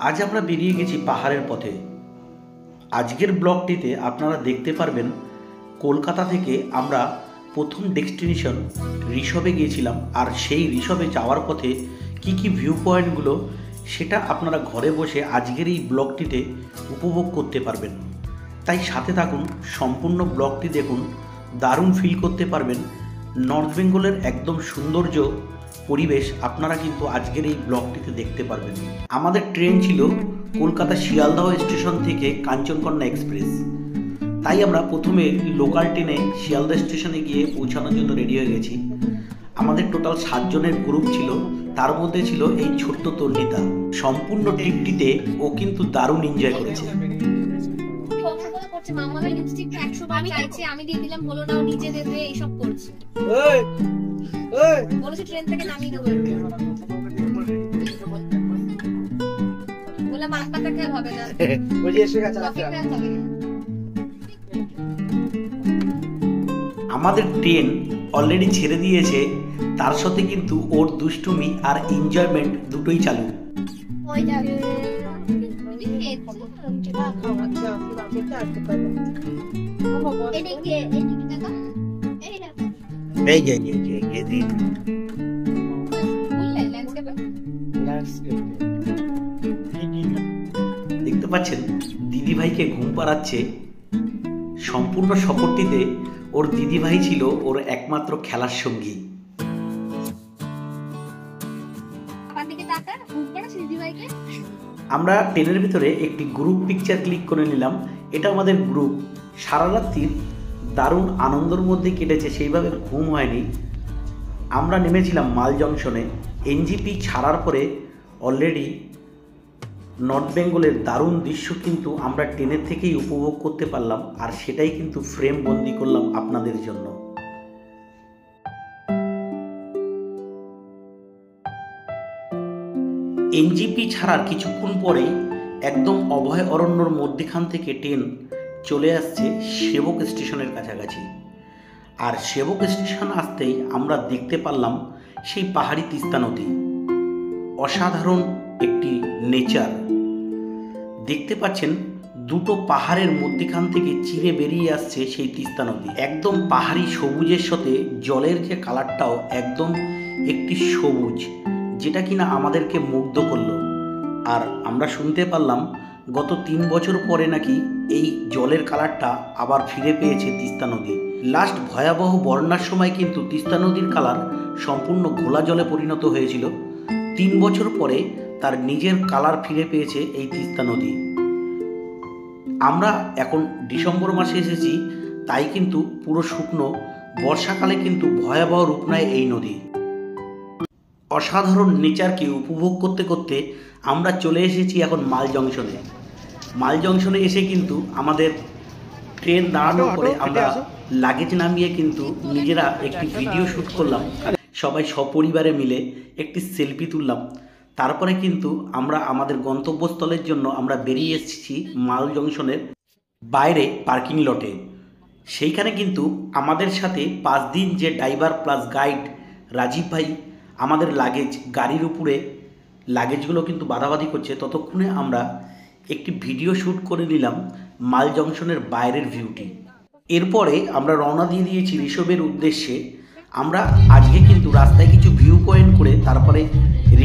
আজ আমরা বেরিয়ে গেছি পাহাড়ের পথে। আজকের ব্লগটিতে আপনারা দেখতে পারবেন কলকাতা থেকে আমরা প্রথম ডেস্টিনেশন ঋষভে গিয়েছিলাম, আর সেই ঋষভে যাওয়ার পথে কি ভিউ পয়েন্টগুলো সেটা আপনারা ঘরে বসে আজকের এই ব্লগটিতে উপভোগ করতে পারবেন। তাই সাথে থাকুন, সম্পূর্ণ ব্লগটি দেখুন, দারুণ ফিল করতে পারবেন নর্থ বেঙ্গলের একদম সৌন্দর্য পরিবেশ আপনারা কিন্তু আজকের এই ব্লগটিতে দেখতে পারবেন। আমাদের ট্রেন ছিল কলকাতা শিয়ালদহ স্টেশন থেকে কাঞ্চনকন্যা এক্সপ্রেস। তাই আমরা প্রথমে লোকাল ট্রেনে শিয়ালদহ স্টেশনে গিয়ে পৌঁছানোর জন্য রেডি হয়ে গেছি। আমাদের টোটাল 7 জনের গ্রুপ ছিল, তার মধ্যে ছিল এই ছোট্ট তন্নিতা। সম্পূর্ণ ট্রিপটিতে ও কিন্তু দারুণ এনজয় করেছে। আমি দিয়ে দিলাম, বলো না নিজে দেবে, এইসব করছে। বলেছি ট্রেন থেকে নামিয়ে দেবো, বলে মাথা খেয়ে হবে না। আমাদের ট্রেন অলরেডি ছেড়ে দিয়েছে, তার সাথে কিন্তু ওর দুষ্টুমি আর এনজয়মেন্ট দুটোই চালু। দেখতে পাচ্ছেন দিদিভাইকে ঘুম পাড়াচ্ছে। সম্পূর্ণ সফরটিতে ওর দিদিভাই ছিল ওর একমাত্র খেলার সঙ্গী। আমরা ট্রেনের ভিতরে একটি গ্রুপ পিকচার ক্লিক করে নিলাম। এটা আমাদের গ্রুপ। সারা রাত্রির দারুণ আনন্দের মধ্যে কেটেছে, সেইভাবে ঘুম হয়নি। আমরা নেমেছিলাম মাল জংশনে। এনজিপি ছাড়ার পরে অলরেডি নর্থ বেঙ্গলের দারুণ দৃশ্য কিন্তু আমরা ট্রেনের থেকেই উপভোগ করতে পারলাম, আর সেটাই কিন্তু ফ্রেম বন্দি করলাম আপনাদের জন্য। এনজিপি ছাড়ার কিছুক্ষণ পরেই একদম অভয় অরণ্যর মধ্যখান থেকে ট্রেন চলে আসছে সেবক স্টেশনের কাছাকাছি। আর সেবক স্টেশন আসতেই আমরা দেখতে পারলাম সেই পাহাড়ি তিস্তা নদী। অসাধারণ একটি নেচার দেখতে পাচ্ছেন। দুটো পাহাড়ের মধ্যখান থেকে চিরে বেরিয়ে আসছে সেই তিস্তা নদী। একদম পাহাড়ি সবুজের সাথে জলের যে কালারটাও একদম একটি সবুজ, যেটা কিনা আমাদেরকে মুগ্ধ করলো। আর আমরা শুনতে পারলাম গত 3 বছর পরে নাকি এই জলের কালারটা আবার ফিরে পেয়েছে তিস্তা নদী। লাস্ট ভয়াবহ বন্যার সময় কিন্তু তিস্তা নদীর কালার সম্পূর্ণ ঘোলা জলে পরিণত হয়েছিল। 3 বছর পরে তার নিজের কালার ফিরে পেয়েছে এই তিস্তা নদী। আমরা এখন ডিসেম্বর মাসে এসেছি, তাই কিন্তু পুরো শুকনো। বর্ষাকালে কিন্তু ভয়াবহ রূপ নেয় এই নদী। অসাধারণ নেচারকে উপভোগ করতে করতে আমরা চলে এসেছি এখন মাল জংশনে। মাল জংশনে এসে কিন্তু আমাদের ট্রেন দাঁড়ানোর পরে আমরা লাগেজ নামিয়ে কিন্তু নিজেরা একটি ভিডিও শ্যুট করলাম। সবাই সপরিবারে মিলে একটি সেলফি তুললাম। তারপরে কিন্তু আমরা আমাদের গন্তব্যস্থলের জন্য আমরা বেরিয়ে এসেছি মাল জংশনের বাইরে পার্কিং লটে। সেইখানে কিন্তু আমাদের সাথে 5 দিন যে ড্রাইভার প্লাস গাইড রাজীব ভাই আমাদের লাগেজ গাড়ির উপরে লাগেজগুলো কিন্তু বাঁধাবাঁধি করছে। ততক্ষণে আমরা একটি ভিডিও শ্যুট করে নিলাম মাল জংশনের বাইরের ভিউটি। এরপরে আমরা রওনা দিয়ে দিয়েছি ঋষভের উদ্দেশ্যে। আমরা আজকে কিন্তু রাস্তায় কিছু ভিউ পয়েন্ট করে তারপরে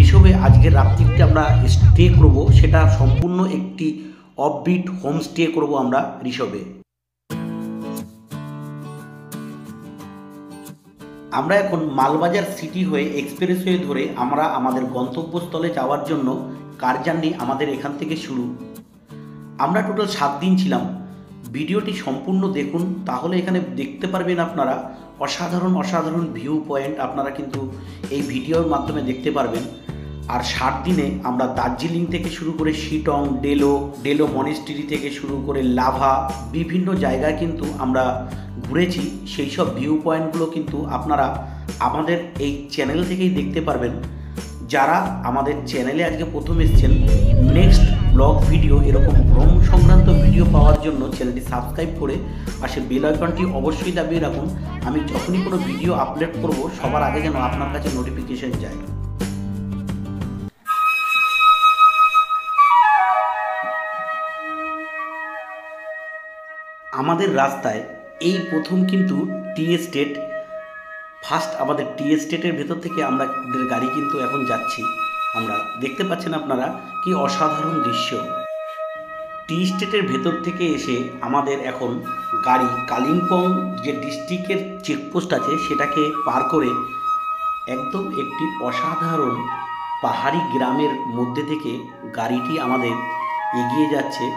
ঋষভে আজকের রাত্রিটা আমরা স্টে করব। সেটা সম্পূর্ণ একটি অফবিট হোম স্টে করব আমরা ঋষভে। আমরা এখন মালবাজার সিটি হয়ে এক্সপ্রেসওয়ে ধরে আমরা আমাদের গন্তব্যস্থলে যাওয়ার জন্য কার জার্নি আমাদের এখান থেকে শুরু। আমরা টোটাল 7 দিন ছিলাম। ভিডিওটি সম্পূর্ণ দেখুন, তাহলে এখানে দেখতে পারবেন আপনারা অসাধারণ ভিউ পয়েন্ট আপনারা কিন্তু এই ভিডিওর মাধ্যমে দেখতে পারবেন। আর 7 দিনে আমরা দার্জিলিং থেকে শুরু করে শিটং, ডেলো মনেস্ট্রি থেকে শুরু করে লাভা বিভিন্ন জায়গায় কিন্তু আমরা ঘুরেছি। সেই সব ভিউ পয়েন্টগুলো কিন্তু আপনারা আমাদের এই চ্যানেল থেকেই দেখতে পারবেন। যারা আমাদের চ্যানেলে আজকে প্রথম এসেছেন, নেক্সট ব্লগ ভিডিও এরকম ভ্রমণ সংক্রান্ত ভিডিও পাওয়ার জন্য চ্যানেলটি সাবস্ক্রাইব করে পাশে বেল আইকনটি অবশ্যই দাবিয়ে রাখুন। আমি যখনই কোনো ভিডিও আপলোড করব সবার আগে যেন আপনার কাছে নোটিফিকেশন যায়। আমাদের রাস্তায় এই প্রথম কিন্তু টি এস্টেট, ফার্স্ট আমাদের টি এস্টেটের ভেতর থেকে আমাদের গাড়ি কিন্তু এখন যাচ্ছি। আমরা দেখতে পাচ্ছেন আপনারা কি অসাধারণ দৃশ্য। টি স্টেটের ভেতর থেকে এসে আমাদের এখন গাড়ি কালিম্পং যে ডিস্ট্রিক্টের চেকপোস্ট আছে সেটাকে পার করে একদম একটি অসাধারণ পাহাড়ি গ্রামের মধ্যে থেকে গাড়িটি আমাদের এগিয়ে যাচ্ছে।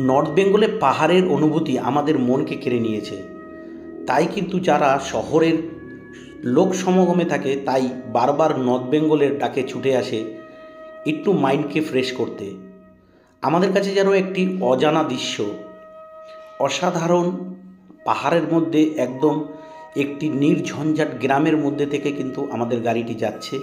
নর্থ বেঙ্গলে পাহাড়ের অনুভূতি আমাদের মনকে কেড়ে নিয়েছে, তাই কিন্তু যারা শহরের লোক সমাগমে থাকে তাই বারবার নর্থ বেঙ্গলের ডাকে ছুটে আসে একটু মাইন্ডকে ফ্রেশ করতে। আমাদের কাছে যেন একটি অজানা দৃশ্য, অসাধারণ পাহাড়ের মধ্যে একদম একটি নির্ঝঞ্ঝাট গ্রামের মধ্যে থেকে কিন্তু আমাদের গাড়িটি যাচ্ছে।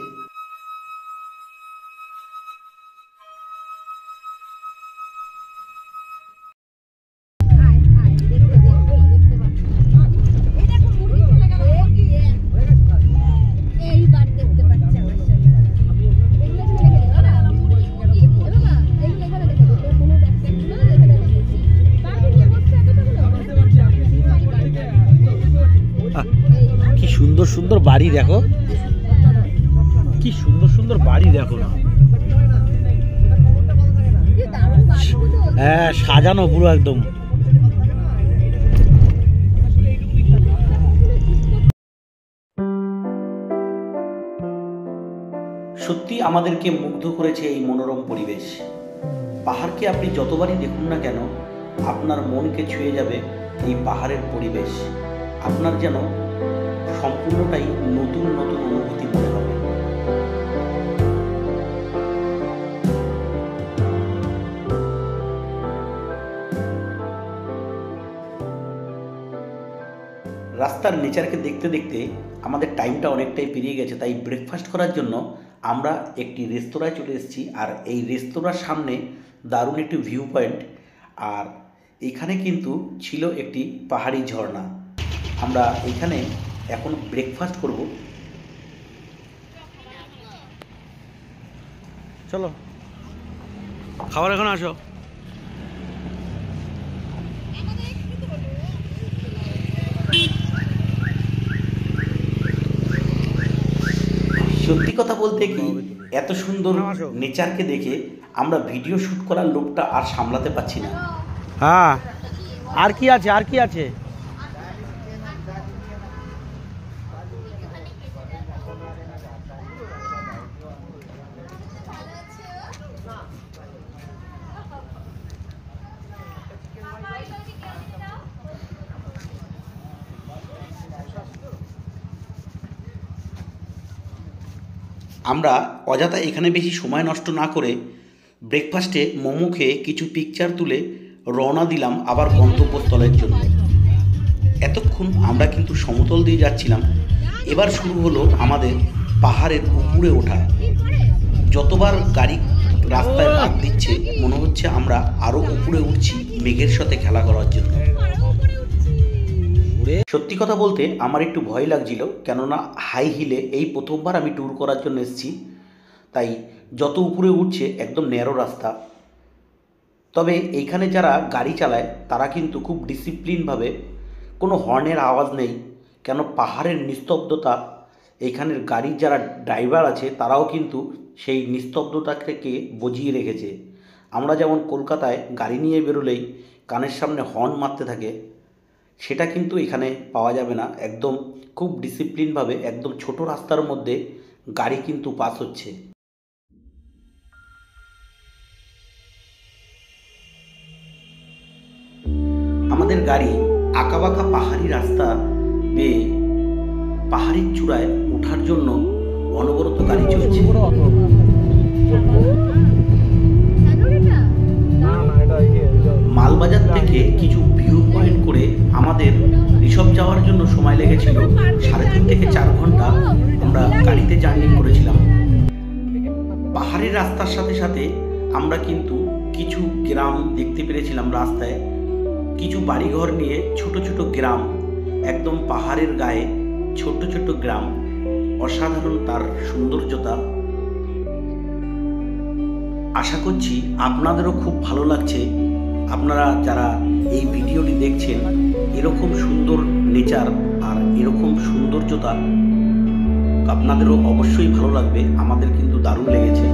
কি সুন্দর সুন্দর বাড়ি দেখো, কি সুন্দর সুন্দর বাড়ি দেখো না। হ্যাঁ, সাজানো পুরো একদম। সত্যি আমাদেরকে মুগ্ধ করেছে এই মনোরম পরিবেশ। পাহাড়কে আপনি যতবারই দেখুন না কেন আপনার মনকে ছুঁয়ে যাবে এই পাহাড়ের পরিবেশ। আপনার যেন সম্পূর্ণটাই নতুন নতুন অনুভূতি মনে হবে। রাস্তার নেচারকে দেখতে দেখতে আমাদের টাইমটা অনেকটাই পেরিয়ে গেছে, তাই ব্রেকফাস্ট করার জন্য আমরা একটি রেস্তোরাঁয় চলে এসেছি। আর এই রেস্তোরাঁর সামনে দারুণ একটি ভিউ পয়েন্ট, আর এখানে কিন্তু ছিল একটি পাহাড়ি ঝর্ণা। আমরা এখানে এখন ব্রেকফাস্ট করব। চলো খাবার এখন আসো। সত্যি কথা বলতে কি, এত সুন্দর নেচারকে দেখে আমরা ভিডিও শুট করার লোকটা আর সামলাতে পারছি না। হ্যাঁ, আর কি আছে, আর কি আছে? আমরা অযথা এখানে বেশি সময় নষ্ট না করে ব্রেকফাস্টে মোমো খেয়ে কিছু পিকচার তুলে রওনা দিলাম আবার গন্তব্যস্থলের জন্য। এতক্ষণ আমরা কিন্তু সমতল দিয়ে যাচ্ছিলাম, এবার শুরু হলো আমাদের পাহাড়ের উপরে ওঠা। যতবার গাড়ি রাস্তায় বাঁক দিচ্ছে মনে হচ্ছে আমরা আরও উপরে উঠছি মেঘের সাথে খেলা করার জন্য। সত্যি কথা বলতে আমার একটু ভয় লাগছিল, কেননা হাই হিলে এই প্রথমবার আমি ট্যুর করার জন্য এসেছি, তাই যত উপরে উঠছে একদম ন্যারো রাস্তা। তবে এইখানে যারা গাড়ি চালায় তারা কিন্তু খুব ডিসিপ্লিনভাবে, কোনো হর্নের আওয়াজ নেই, কেন পাহাড়ের নিস্তব্ধতা। এইখানের গাড়ির যারা ড্রাইভার আছে তারাও কিন্তু সেই নিস্তব্ধতাকে বজিয়ে রেখেছে। আমরা যেমন কলকাতায় গাড়ি নিয়ে বেরোলেই কানের সামনে হর্ন মারতে থাকে, সেটা কিন্তু এখানে পাওয়া যাবে না। একদম খুব ডিসিপ্লিনভাবে একদম ছোট রাস্তার মধ্যে গাড়ি কিন্তু পাস হচ্ছে। আমাদের গাড়ি আঁকাবাঁকা পাহাড়ি রাস্তা বেয়ে পাহাড়ির চূড়ায় ওঠার জন্য অনবরত গাড়ি চলছে। মালবাজার থেকে কিছু ভিউ পয়েন্ট করে আমাদের ঋষভ যাওয়ার জন্য সময় লেগেছিল 3.5 থেকে 4 ঘন্টা। আমরা গাড়িতে জার্নি করেছিলাম। পাহাড়ি রাস্তার সাথে সাথে আমরা কিন্তু কিছু গ্রাম দেখতে পেরেছিলাম রাস্তায়, কিছু বাড়িঘর নিয়ে ছোট ছোট গ্রাম, একদম পাহাড়ের গায়ে ছোট ছোট গ্রাম, অসাধারণ তার সৌন্দর্যতা। আশা করছি আপনাদেরও খুব ভালো লাগছে। আপনারা যারা এই ভিডিওটি দেখছেন, এরকম সুন্দর নেচার আর এরকম সৌন্দর্যতা আপনাদেরও অবশ্যই ভালো লাগবে। আমাদের কিন্তু দারুণ লেগেছে।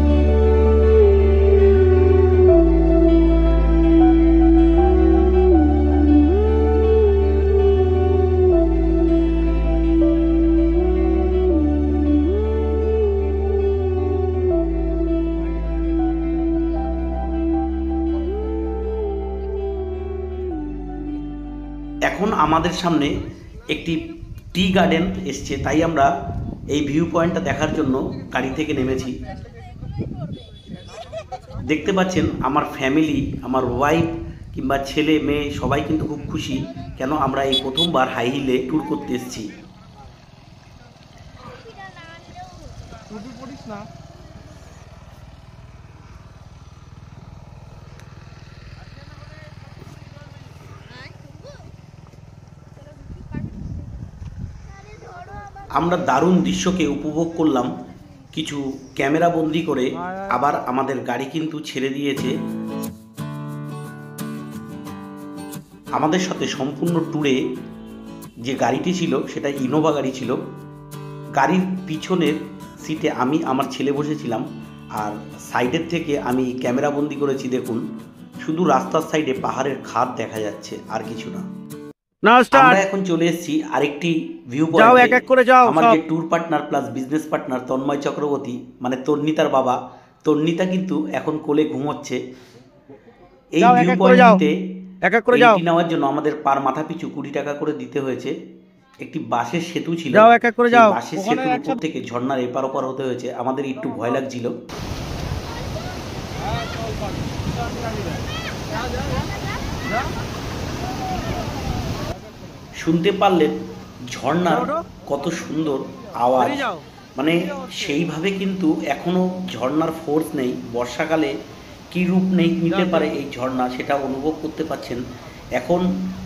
এখন আমাদের সামনে একটি টি গার্ডেন এসছে, তাই আমরা এই ভিউ পয়েন্টটা দেখার জন্য গাড়ি থেকে নেমেছি। দেখতে পাচ্ছেন আমার ফ্যামিলি, আমার ওয়াইফ কিংবা ছেলে মেয়ে সবাই কিন্তু খুব খুশি, কেন আমরা এই প্রথমবার হাই হিলে ট্যুর করতে এসেছি। আমরা দারুণ দৃশ্যকে উপভোগ করলাম কিছু ক্যামেরা বন্দি করে। আবার আমাদের গাড়ি কিন্তু ছেড়ে দিয়েছে। আমাদের সাথে সম্পূর্ণ ট্যুরে যে গাড়িটি ছিল সেটা ইনোভা গাড়ি ছিল। গাড়ির পিছনের সিটে আমি আমার ছেলে বসেছিলাম, আর সাইডের থেকে আমি ক্যামেরা বন্দি করেছি। দেখুন, শুধু রাস্তার সাইডে পাহাড়ের খাদ দেখা যাচ্ছে, আর কিছু না। আমরা এখন চলে এসেছি আরেকটি ভিউ পয়েন্টে। আমার যে tour partner plus business partner Tanmoy Chakraborty, মানে তন্নিতার বাবা, তন্নিতা কিন্তু এখন কোলে ঘুমোচ্ছে। এই ভিউ পয়েন্টে এন্ট্রি নেওয়ার জন্য আমাদের পার মাথা পিছু 20 টাকা করে দিতে হয়েছে। একটি বাঁশের সেতু ছিল, বাঁশের সেতুর উপর থেকে ঝর্ণার এপার ওপার হতে হয়েছে। আমাদের একটু ভয় লাগছিল। শুনতে পারলেন ঝর্ণার কত সুন্দর আওয়াজ, মানে সেইভাবে কিন্তু এখনো ঝর্ণার ফোর্স নেই। বর্ষাকালে কী রূপ নিতে পারে এই ঝর্ণা, সেটা অনুভব করতে পাচ্ছেন। এখন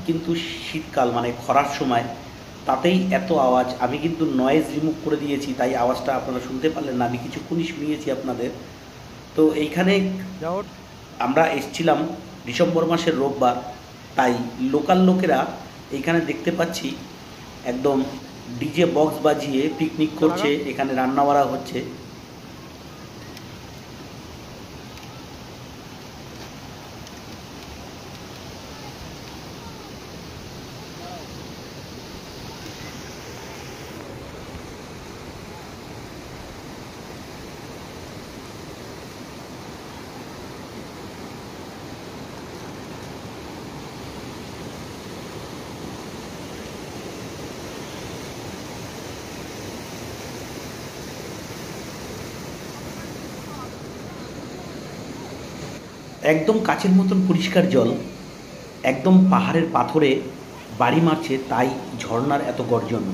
কিন্তু শীতকাল, মানে খরার সময়, তাতেই এত আওয়াজ। আমি কিন্তু নয়েজ রিমুভ করে দিয়েছি, তাই আওয়াজটা আপনারা শুনতে পারলেন না। আমি কিছুক্ষণই শুনিয়েছি আপনাদের। তো এইখানে আমরা এসছিলাম ডিসেম্বর মাসের রোববার, তাই লোকাল লোকেরা এইখানে দেখতে পাচ্ছি একদম ডিজে বক্স বাজিয়ে পিকনিক করছে, এখানে রান্না বাড়া হচ্ছে। একদম কাচের মতন পরিষ্কার জল, একদম পাহাড়ের পাথরে বাড়ি মারছে, তাই ঝর্ণার এত গর্জন।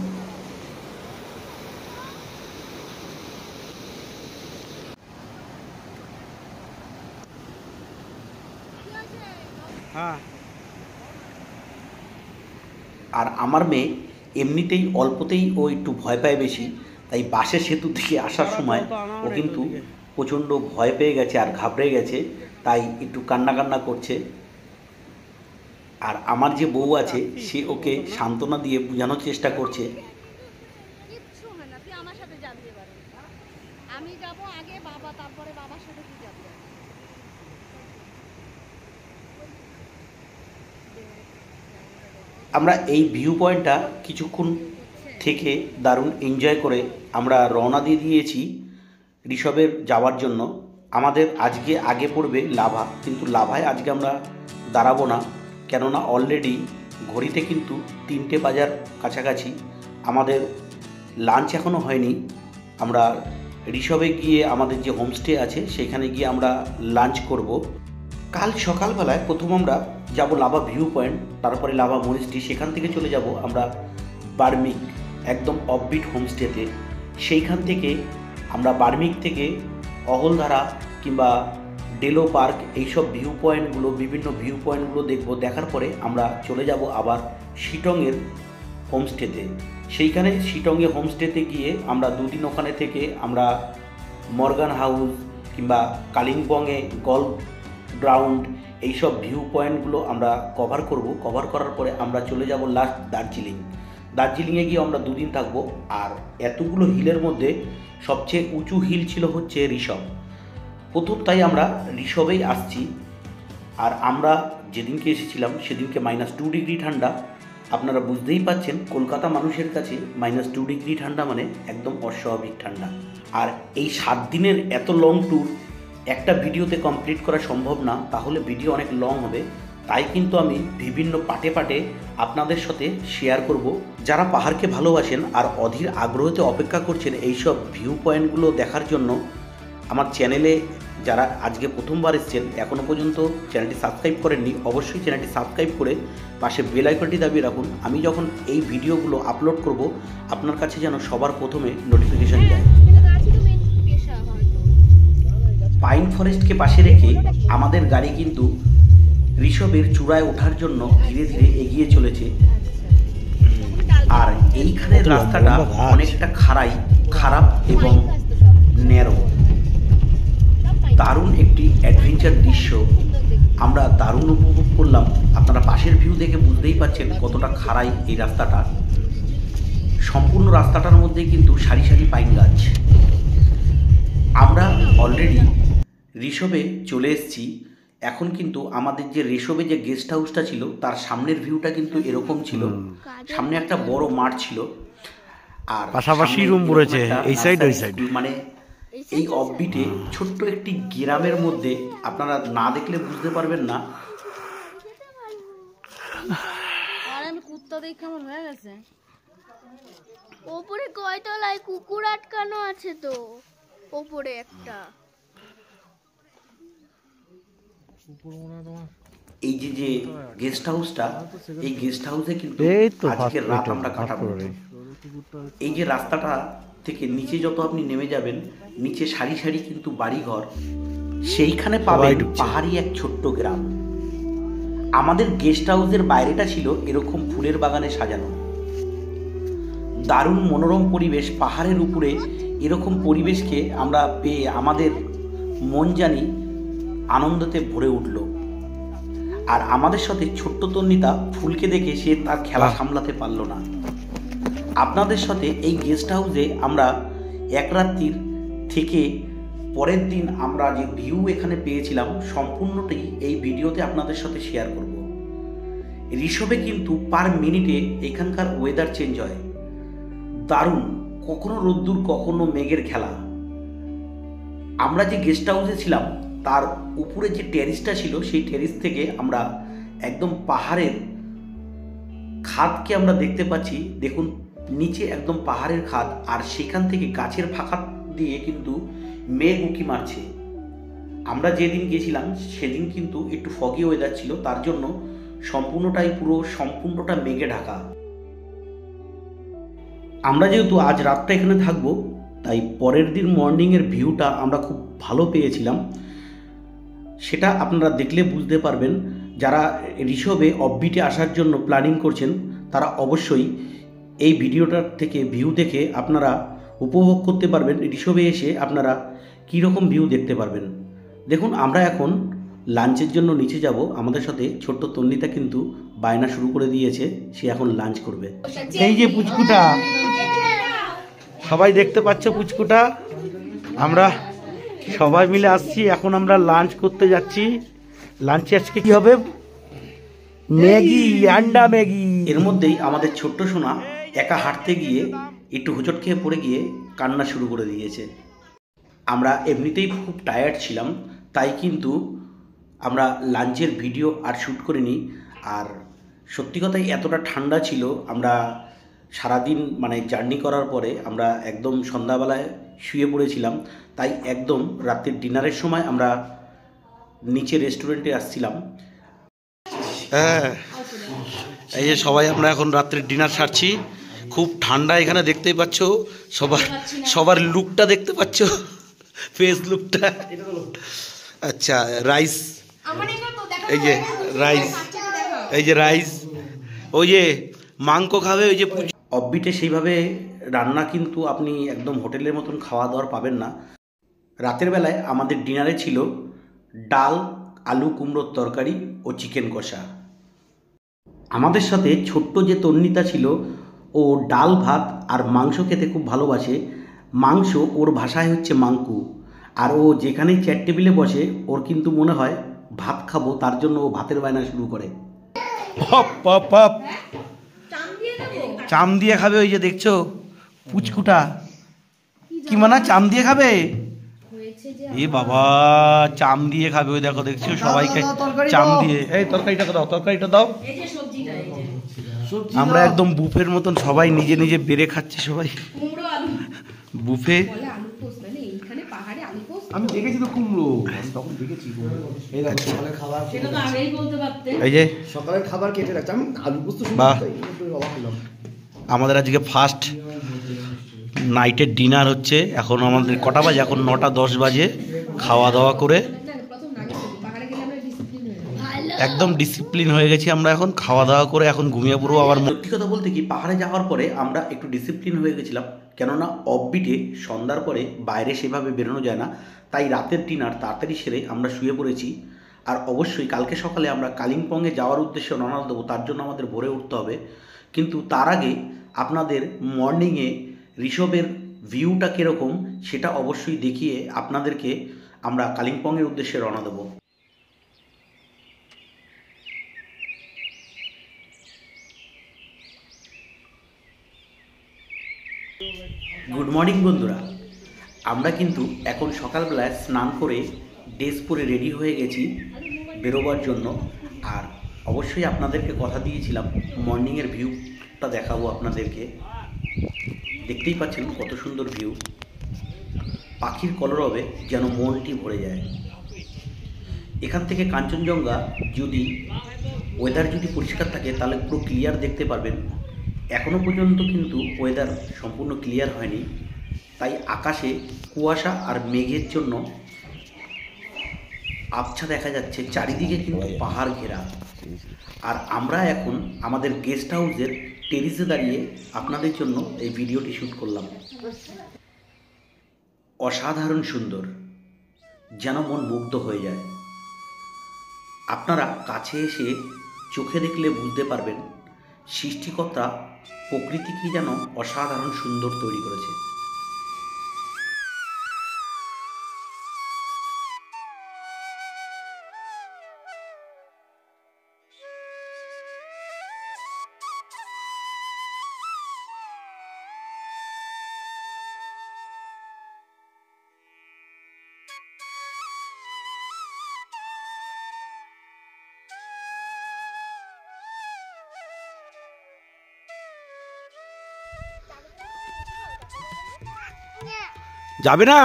আর আমার মেয়ে এমনিতেই অল্পতেই ও একটু ভয় পায় বেশি, তাই বাঁশের সেতু থেকে আসার সময় ও কিন্তু প্রচণ্ড ভয় পেয়ে গেছে আর ঘাবড়ে গেছে, তাই একটু কান্না কান্না করছে। আর আমার যে বউ আছে, সে ওকে সান্ত্বনা দিয়ে বোঝানোর চেষ্টা করছে। আমরা এই ভিউ পয়েন্টটা কিছুক্ষণ থেকে দারুণ এনজয় করে আমরা রওনা দিয়ে দিয়েছি ঋষভের যাওয়ার জন্য। আমাদের আজকে আগে পড়বে লাভা, কিন্তু লাভায় আজকে আমরা দাঁড়াবো না, কেননা অলরেডি ঘড়িতে কিন্তু 3টে বাজার কাছাকাছি। আমাদের লাঞ্চ এখনও হয়নি। আমরা ঋষভে গিয়ে আমাদের যে হোমস্টে আছে সেখানে গিয়ে আমরা লাঞ্চ করব। কাল সকালবেলায় প্রথম আমরা যাব লাভা ভিউ পয়েন্ট, তারপরে লাভা মরিস্টি, সেখান থেকে চলে যাব আমরা বার্মিক, একদম অফবিট হোমস্টেতে। সেইখান থেকে আমরা বার্মিক থেকে অহলধারা কিংবা ডেলো পার্ক, এইসব ভিউ পয়েন্টগুলো, বিভিন্ন ভিউ পয়েন্টগুলো দেখব। দেখার পরে আমরা চলে যাব আবার শিটংয়ের হোমস্টেতে। সেইখানে শিটংয়ে হোমস্টেতে গিয়ে আমরা 2 দিন ওখানে থেকে আমরা মর্গান হাউস কিংবা কালিম্পংয়ে গল্ফ গ্রাউন্ড, এইসব ভিউ পয়েন্টগুলো আমরা কভার করব। কভার করার পরে আমরা চলে যাব লাস্ট দার্জিলিংয়ে গিয়ে আমরা 2 দিন থাকবো। আর এতগুলো হিলের মধ্যে সবচেয়ে উঁচু হিল ছিল হচ্ছে ঋষভ। প্রথম তাই আমরা ঋষভেই আসছি। আর আমরা যেদিনকে এসেছিলাম সেদিনকে -2 ডিগ্রি ঠান্ডা। আপনারা বুঝতেই পাচ্ছেন কলকাতা মানুষের কাছে -2 ডিগ্রি ঠান্ডা মানে একদম অস্বাভাবিক ঠান্ডা। আর এই 7 দিনের এত লং ট্যুর একটা ভিডিওতে কমপ্লিট করা সম্ভব না, তাহলে ভিডিও অনেক লং হবে। তাই কিন্তু আমি বিভিন্ন পার্টে পার্টে আপনাদের সাথে শেয়ার করব। যারা পাহাড়কে ভালোবাসেন আর অধীর আগ্রহতে অপেক্ষা করছেন এইসব ভিউ পয়েন্টগুলো দেখার জন্য, আমার চ্যানেলে যারা আজকে প্রথমবার এসেছেন, এখনও পর্যন্ত চ্যানেলটি সাবস্ক্রাইব করেননি, অবশ্যই চ্যানেলটি সাবস্ক্রাইব করে পাশে বেল আইকনটি দাবিয়ে রাখুন। আমি যখন এই ভিডিওগুলো আপলোড করব আপনার কাছে যেন সবার প্রথমে নোটিফিকেশন যায়। পাইন ফরেস্টকে পাশে রেখে আমাদের গাড়ি কিন্তু ঋষভের চূড়ায় ওঠার জন্য ধীরে ধীরে এগিয়ে চলেছে। আর এইখানের রাস্তাটা অনেকটা খারাপ এবং ন্যারো। দারুণ একটি অ্যাডভেঞ্চার দৃশ্য আমরা দারুণ উপভোগ করলাম। আপনারা পাশের ভিউ দেখে বুঝতেই পাচ্ছেন কতটা খাড়াই এই রাস্তাটা। সম্পূর্ণ রাস্তাটার মধ্যে কিন্তু সারি সারি পাইন গাছ। আমরা অলরেডি ঋষভে চলে এসেছি। এখন কিন্তু আমাদের যে ঋষভে যে গেস্ট হাউসটা ছিল তার সামনের ভিউটা কিন্তু এরকম ছিল। সামনে একটা বড় মাঠ ছিল আর পাশাপাশি রুম রয়েছে, এই সাইড ওই সাইড। মানে এই অফবিটে ছোট্ট একটি গ্রামের মধ্যে, আপনারা না দেখলে বুঝতে পারবেন না। ওপরে কয়তলায় কুকুর আটকানো আছে তো, ওপরে একটা। এই যে গেস্ট হাউসটা, এই গেস্ট হাউসে কিন্তু আজকে রাত আমরা কাটাবো। এই যে রাস্তাটা থেকে নিচে যত আপনি নেমে যাবেন, নিচে সারি সারি কিন্তু বাড়িঘর, সেইখানে পাবেন পাহাড়ি এক ছোট্ট গ্রাম। আমাদের গেস্ট হাউসের বাইরেটা ছিল এরকম ফুলের বাগানে সাজানো। দারুণ মনোরম পরিবেশ, পাহাড়ের উপরে এরকম পরিবেশকে আমরা পেয়ে আমাদের মন জানি আনন্দতে ভরে উঠল। আর আমাদের সাথে ছোট্ট তন্নিতা ফুলকে দেখে সে তার খেলা সামলাতে পারল না। আপনাদের সাথে এই গেস্ট হাউসে আমরা এক রাত্রির থেকে পরের দিন আমরা যে ভিউ এখানে পেয়েছিলাম সম্পূর্ণটাই এই ভিডিওতে আপনাদের সাথে শেয়ার করব। ঋষভে কিন্তু পার মিনিটে এখানকার ওয়েদার চেঞ্জ হয়, দারুণ। কখনো রোদ্দুর, কখনো মেঘের খেলা। আমরা যে গেস্ট হাউসে ছিলাম তার উপরে যে টেরিসটা ছিল, সেই টেরিস থেকে আমরা একদম পাহাড়ের খাদকে আমরা দেখতে পাচ্ছি। দেখুন নিচে একদম পাহাড়ের খাদ, আর সেখান থেকে গাছের ফাঁকা দিয়ে কিন্তু মেঘ উঁকি মারছে। আমরা যেদিন গেছিলাম সেদিন কিন্তু একটু ফগি ওয়েদার ছিল, তার জন্য সম্পূর্ণটা মেঘে ঢাকা। আমরা যেহেতু আজ রাতটা এখানে থাকবো, তাই পরের দিন মর্নিংয়ের ভিউটা আমরা খুব ভালো পেয়েছিলাম। সেটা আপনারা দেখলে বুঝতে পারবেন। যারা ঋষভে অফবিটে আসার জন্য প্ল্যানিং করছেন তারা অবশ্যই এই ভিডিওটার থেকে ভিউ দেখে আপনারা উপভোগ করতে পারবেন। ঋষভে এসে আপনারা কীরকম ভিউ দেখতে পারবেন। দেখুন আমরা এখন লাঞ্চের জন্য নিচে যাব। আমাদের সাথে ছোট্ট তন্নিতা কিন্তু বায়না শুরু করে দিয়েছে, সে এখন লাঞ্চ করবে। এই যে পুচকুটা, সবাই দেখতে পাচ্ছ পুচকুটা, আমরা সবাই মিলে আসছি। এখন আমরা লাঞ্চ করতে যাচ্ছি। লাঞ্চে আজকে কি হবে? ম্যাগি, আন্ডা ম্যাগি। এর মধ্যেই আমাদের ছোট্ট সোনা একা হাঁটতে গিয়ে একটু হোঁচট খেয়ে পড়ে গিয়ে কান্না শুরু করে দিয়েছে। আমরা এমনিতেই খুব টায়ার্ড ছিলাম, তাই কিন্তু আমরা লাঞ্চের ভিডিও আর শ্যুট করিনি। আর সত্যি কথাই এতটা ঠান্ডা ছিল, আমরা সারাদিন মানে জার্নি করার পরে আমরা একদম সন্ধ্যাবেলায় শুয়ে পড়েছিলাম। তাই একদম রাতের ডিনারের সময় আমরা নিচে রেস্টুরেন্টে আসছিলাম। হ্যাঁ, এই যে সবাই আমরা এখন রাত্রের ডিনার সারছি। খুব ঠান্ডা এখানে, দেখতেই পাচ্ছ। সবার লুকটা দেখতে পাচ্ছ, ফেস লুকটা। আচ্ছা, রাইস, এই যে রাইস, ওই যে মাংস খাবে, ওই যে অফবিটে সেইভাবে রান্না কিন্তু আপনি একদম হোটেলের মতন খাওয়া দাওয়ার পাবেন না। রাতের বেলায় আমাদের ডিনারে ছিল ডাল, আলু কুমড়োর তরকারি ও চিকেন কষা। আমাদের সাথে ছোট্ট যে তন্নিতা ছিল, ও ডাল ভাত আর মাংস খেতে খুব ভালোবাসে। মাংস ওর ভাষায় হচ্ছে মাংকু। আর ও যেখানেই চেয়ার টেবিলে বসে ওর কিন্তু মনে হয় ভাত খাবো, তার জন্য ও ভাতের বায়না শুরু করে। পপ পপ পপ চাম দিয়ে খাবে, ওই যে দেখছো পুচকুটা কি মানা চাম দিয়ে খাবে। এ বাবা, চাম দিয়ে খাবে, ওই দেখো দেখছো সবাইকে চাম দিয়ে। এই তরকারিটা দাও, তরকারিটা দাও। আমরা একদম বুফের মতন সবাই নিজে নিজে বেড়ে খাচ্ছি, সবাই বুফে। আমি দেখেছি তো কুমড়ো, আমি তখন দেখেছি এই দেখো সকালের খাবার, সেটা তো আগেই বলতে পারতে। এই যে সকালের খাবার কেটে রাখছি আমি, আলু পোস্ত শুনে বাহ। অবাক হলাম। আমাদের আজকে ফার্স্ট নাইটের ডিনার হচ্ছে। এখন আমাদের কটা বাজে? এখন 9:10 বাজে। খাওয়া দাওয়া করে একদম ডিসিপ্লিন হয়ে গেছি আমরা। এখন খাওয়া দাওয়া করে এখন ঘুমিয়ে পড়বো। আবার সত্যি কথা বলতে কি, পাহাড়ে যাওয়ার পরে আমরা একটু ডিসিপ্লিন হয়ে গেছিলাম, কেননা অফবিটে সন্ধ্যার পরে বাইরে সেভাবে বেরোনো যায় না। তাই রাতের ডিনার তাড়াতাড়ি সেরে আমরা শুয়ে পড়েছি। আর অবশ্যই কালকে সকালে আমরা কালিম্পংয়ে যাওয়ার উদ্দেশ্যে রওনা দেবো, তার জন্য আমাদের ভোরে উঠতে হবে। কিন্তু তার আগে আপনাদের মর্নিংয়ে ঋষভের ভিউটা কীরকম সেটা অবশ্যই দেখিয়ে আপনাদেরকে আমরা কালিম্পংয়ের উদ্দেশ্যে রওনা দেবো। গুড মর্নিং বন্ধুরা, আমরা কিন্তু এখন সকালবেলায় স্নান করে ড্রেস পরে রেডি হয়ে গেছি বেরোবার জন্য। আর অবশ্যই আপনাদেরকে কথা দিয়েছিলাম মর্নিংয়ের ভিউটা দেখাবো আপনাদেরকে। দেখতেই পাচ্ছেন কত সুন্দর ভিউ, পাখির কলরবে যেন মনটি ভরে যায়। এখান থেকে কাঞ্চনজঙ্ঘা যদি ওয়েদার যদি পরিষ্কার থাকে তাহলে পুরো ক্লিয়ার দেখতে পারবেন। এখনও পর্যন্ত কিন্তু ওয়েদার সম্পূর্ণ ক্লিয়ার হয়নি, তাই আকাশে কুয়াশা আর মেঘের জন্য আবছা দেখা যাচ্ছে, চারিদিকে কিন্তু পাহাড় ঘেরা। আর আমরা এখন আমাদের গেস্ট হাউসের টেরিসে দাঁড়িয়ে আপনাদের জন্য এই ভিডিওটি শ্যুট করলাম। অসাধারণ সুন্দর, যেন মন মুগ্ধ হয়ে যায়। আপনারা কাছে এসে চোখে দেখলে বুঝতে পারবেন সৃষ্টিকর্তা প্রকৃতি কি যেন অসাধারণ সুন্দর তৈরি করেছে। যাবে না?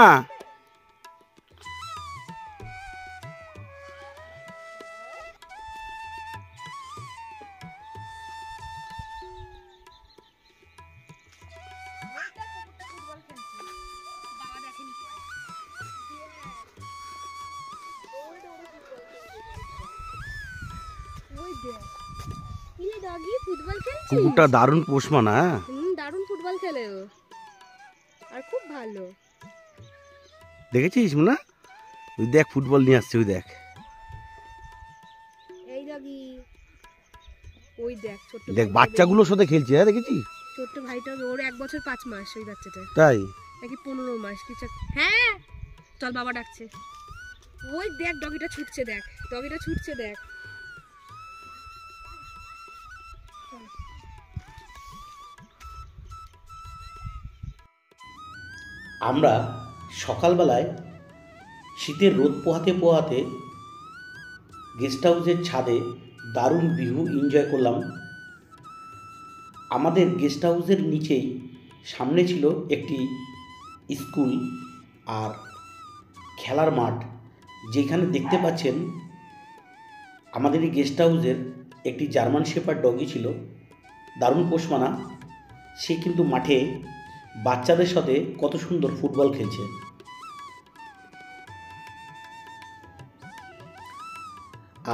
ফুটবল খেলছিস? কুকুরটা দারুণ পোষমানা। দারুণ ফুটবল খেলে ও, আর খুব ভালো। দেখেছিস না? ওই দেখ ফুটবল নিয়ে আসছে, ওই দেখ। এই ডগি, ওই দেখ ছোট দেখ বাচ্চাগুলোর সাথে খেলছে। হ্যাঁ দেখেছিস? ছোট্ট ভাইটা, ওর 1 বছর 5 মাস ওই বাচ্চাটা, তাই নাকি 15 মাস কিছু। হ্যাঁ চল, বাবা ডাকছে। ওই দেখ ডগিটা ছুটছে, দেখ ডগিটা ছুটছে, দেখ। আমরা সকালবেলায় শীতের রোদ পোহাতে পোহাতে গেস্ট হাউসের ছাদে দারুণ ভিউ এনজয় করলাম। আমাদের গেস্ট হাউসের নিচেই সামনে ছিল একটি স্কুল আর খেলার মাঠ, যেখানে দেখতে পাচ্ছেন আমাদের এই গেস্ট হাউসের একটি জার্মান শেপার্ড ডগি ছিল, দারুণ পোষমানা। সে কিন্তু মাঠে বাচ্চাদের সাথে কত সুন্দর ফুটবল খেলছে।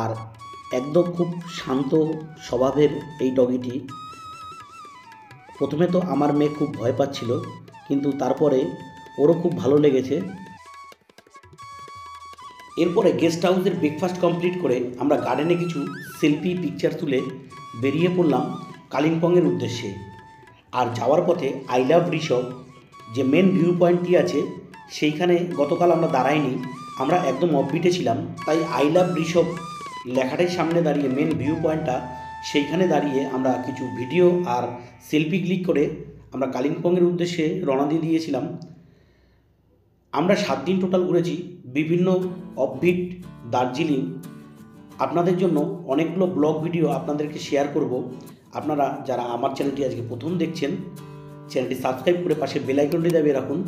আর একদম খুব শান্ত স্বভাবের এই ডগিটি। প্রথমে তো আমার মেয়ে খুব ভয় পাচ্ছিল, কিন্তু তারপরে ওরও খুব ভালো লেগেছে। এরপরে গেস্ট হাউসের ব্রেকফাস্ট কমপ্লিট করে আমরা গার্ডেনে কিছু সেলফি পিকচার তুলে বেরিয়ে পড়লাম কালিম্পংয়ের উদ্দেশ্যে। আর যাওয়ার পথে আই লাভ ঋষভ যে মেন ভিউ পয়েন্টটি আছে সেইখানে গতকাল আমরা দাঁড়াইনি, আমরা একদম অফবিটে ছিলাম, তাই আই লাভ ঋষভ লেখাটার সামনে দাঁড়িয়ে মেন ভিউ পয়েন্টটা সেইখানে দাঁড়িয়ে আমরা কিছু ভিডিও আর সেলফি ক্লিক করে আমরা কালিম্পংয়ের উদ্দেশ্যে রওনা দিয়ে দিয়েছিলাম। আমরা 7 দিন টোটাল ঘুরেছি বিভিন্ন অফবিট দার্জিলিং। আপনাদের জন্য অনেকগুলো ব্লগ ভিডিও আপনাদেরকে শেয়ার করব। আপনারা যারা আমার চ্যানেলটি আজকে প্রথম দেখছেন, চ্যানেলটি সাবস্ক্রাইব করে পাশে বেল আইকনটি দাবিয়ে রাখুন।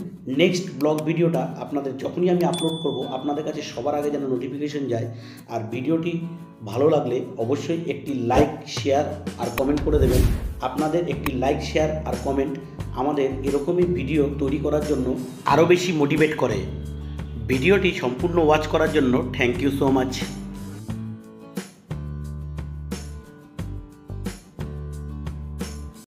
নেক্সট ব্লগ ভিডিওটা আপনাদের যখনই আমি আপলোড করব আপনাদের কাছে সবার আগে যেন নোটিফিকেশন যায়। আর ভিডিওটি ভালো লাগলে অবশ্যই একটি লাইক, শেয়ার আর কমেন্ট করে দেবেন। আপনাদের একটি লাইক, শেয়ার আর কমেন্ট আমাদের এরকমই ভিডিও তৈরি করার জন্য আরও বেশি মোটিভেট করে। ভিডিওটি সম্পূর্ণ ওয়াচ করার জন্য থ্যাংক ইউ সো মাচ।